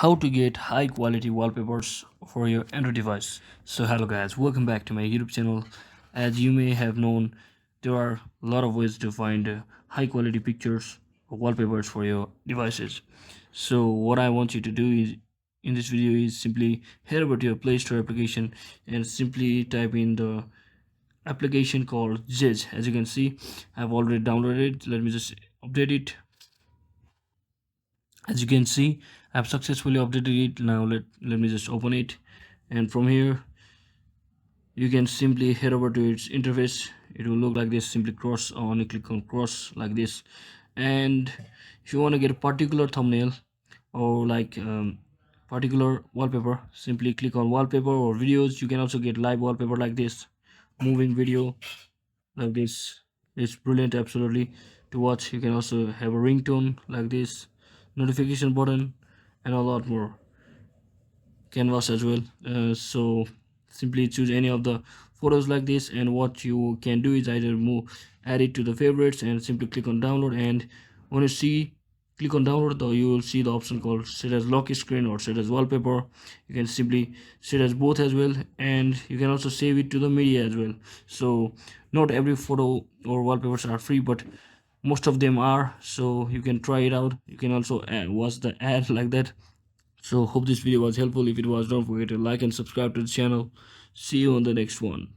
how to get high quality wallpapers for your Android device. So hello guys, welcome back to my YouTube channel. As you may have known, there are a lot of ways to find high quality pictures or wallpapers for your devices. So what I want you to do is in this video is simply head over to your Play Store application and simply type in the application called Zedge. As you can see, I've already downloaded it. Let me just update it. As you can see, I've successfully updated it. Now let me just open it, and from here you can simply head over to its interface. It will look like this. Simply cross on, click on cross like this, and if you want to get a particular thumbnail or like particular wallpaper, simply click on wallpaper or videos. You can also get live wallpaper like this, moving video like this. It's brilliant absolutely to watch. You can also have a ringtone like this, notification button, and a lot more, canvas as well. So simply choose any of the photos like this, and what you can do is either add it to the favorites and simply click on download. And when you see click on download, though, you will see the option called set as lock screen or set as wallpaper. You can simply set as both as well, and you can also save it to the media as well. So not every photo or wallpapers are free, but most of them are, so you can try it out. You can also watch the ad like that. So hope this video was helpful. If it was, don't forget to like and subscribe to the channel. See you on the next one.